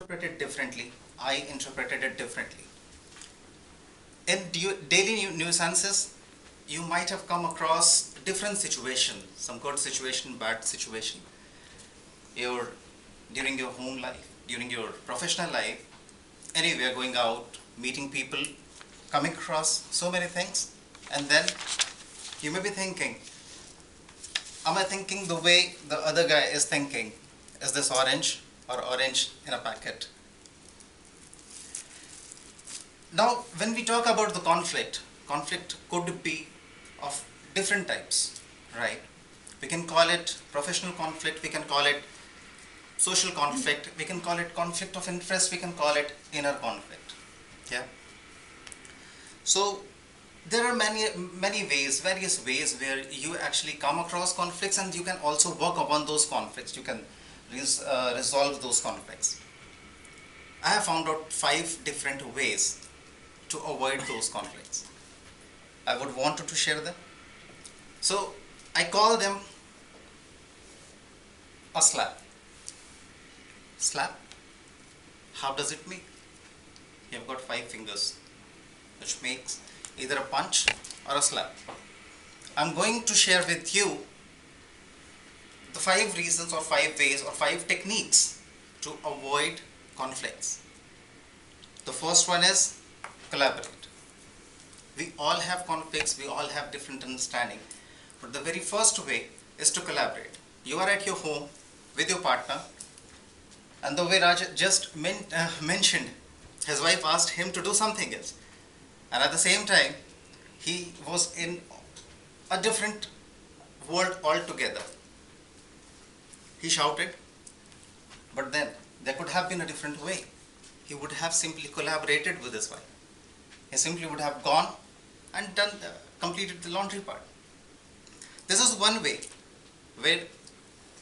interpret it differently. I interpreted it differently. In daily nuisances, you might have come across different situations, some good situation, bad situation. Your during your home life, during your professional life, anywhere going out, meeting people, coming across so many things, and then you may be thinking, am I thinking the way the other guy is thinking? Is this orange or orange in a packet? Now, when we talk about the conflict could be of different types, right? We can call it professional conflict, we can call it social conflict, we can call it conflict of interest, we can call it inner conflict. Yeah. So there are various ways where you actually come across conflicts, and you can also work upon those conflicts. You can resolve those conflicts. I have found out 5 different ways to avoid those conflicts. I would want to share them. So I call them a slap. Slap. How does it make? You have got 5 fingers, which makes either a punch or a slap. I'm going to share with you the 5 reasons or 5 ways or 5 techniques to avoid conflicts. The first one is collaborate. We all have conflicts, we all have different understanding, but the very first way is to collaborate. You are at your home with your partner, and the way Raj just mentioned, his wife asked him to do something else, and at the same time he was in a different world altogether. He shouted, but then there could have been a different way. He would have simply collaborated with his wife. He simply would have gone and completed the laundry part. This is one way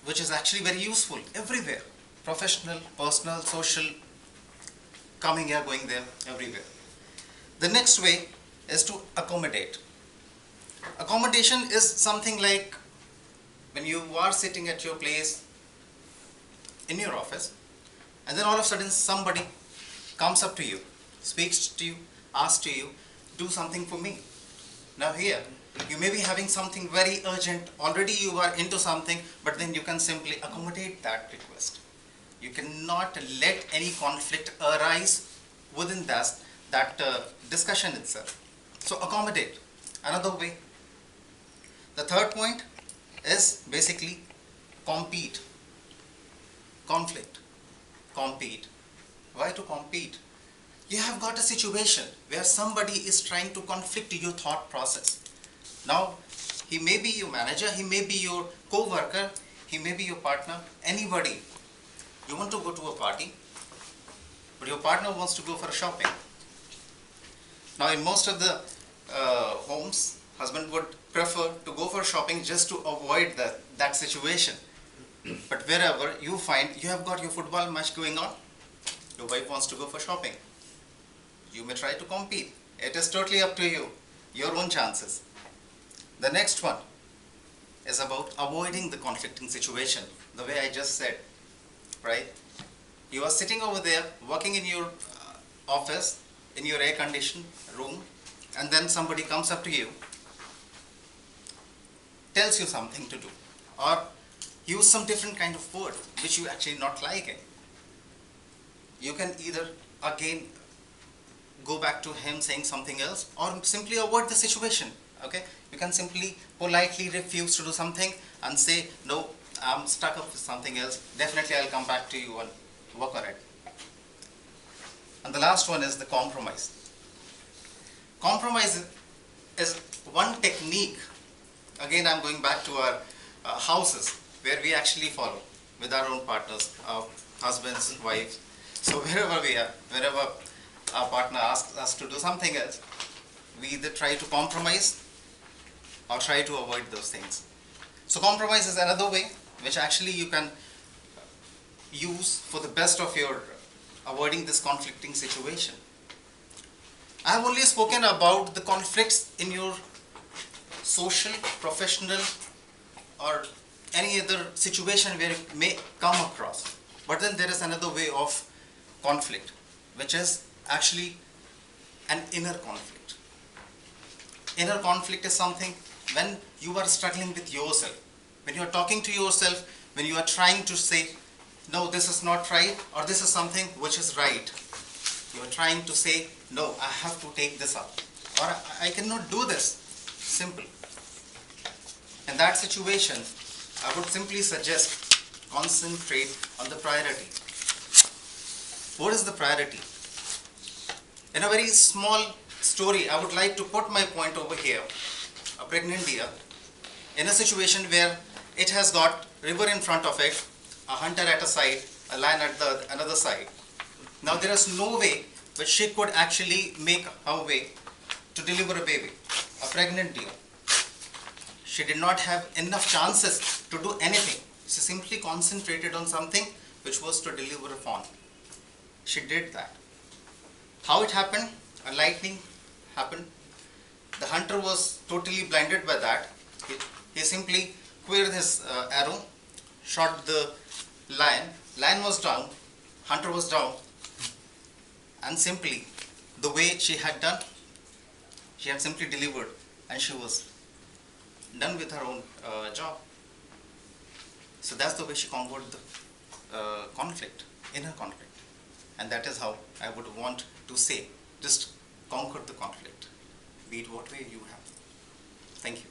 which is actually very useful everywhere. Professional, personal, social, coming here, going there, everywhere. The next way is to accommodate. Accommodation is something like when you are sitting at your place in your office, and then all of a sudden somebody comes up to you, speaks to you, asks to you, do something for me. Now here, you may be having something very urgent, already you are into something, but then you can simply accommodate that request. You cannot let any conflict arise within that discussion itself. So accommodate, another way. The third point is basically compete. Conflict, compete. Why to compete? You have got a situation where somebody is trying to conflict your thought process. Now, he may be your manager, he may be your co-worker, he may be your partner, anybody. You want to go to a party, but your partner wants to go for shopping. Now, in most of the homes, husband would prefer to go for shopping just to avoid that situation. But wherever you find you have got your football match going on, your wife wants to go for shopping. You may try to compete. It is totally up to you, your own chances. The next one is about avoiding the conflicting situation, the way I just said, right? You are sitting over there, working in your office, in your air-conditioned room, and then somebody comes up to you, tells you something to do, or use some different kind of word which you actually not liking. You can either again go back to him saying something else, or simply avoid the situation. Okay, you can simply politely refuse to do something and say, no, I'm stuck up with something else, definitely I'll come back to you and work on it. And the last one is the compromise. Compromise is one technique. Again, I'm going back to our houses where we actually follow with our own partners, our husbands, wives. So wherever we are, wherever our partner asks us to do something else, we either try to compromise or try to avoid those things. So compromise is another way which actually you can use for the best of your avoiding this conflicting situation. I have only spoken about the conflicts in your social, professional, or any other situation where it may come across. But then there is another way of conflict, which is actually an inner conflict. Inner conflict is something when you are struggling with yourself, when you are talking to yourself, when you are trying to say, no, this is not right, or this is something which is right. You are trying to say, no, I have to take this up, or I cannot do this. Simple. In that situation, I would simply suggest concentrate on the priority. What is the priority? In a very small story, I would like to put my point over here. A pregnant deer in a situation where it has got river in front of it, a hunter at a side, a lion at the another side. Now there is no way which she could actually make her way to deliver a baby, a pregnant deer. She did not have enough chances to do anything. She simply concentrated on something which was to deliver a fawn. She did that. How it happened? A lightning happened. The hunter was totally blinded by that. He simply quivered his arrow, shot the lion. Lion was down, hunter was down, and simply the way she had done, she had simply delivered, and she was done with her own job. So that's the way she conquered the conflict, inner conflict. And that is how I would want to say, just conquer the conflict, be it what way you have. Thank you.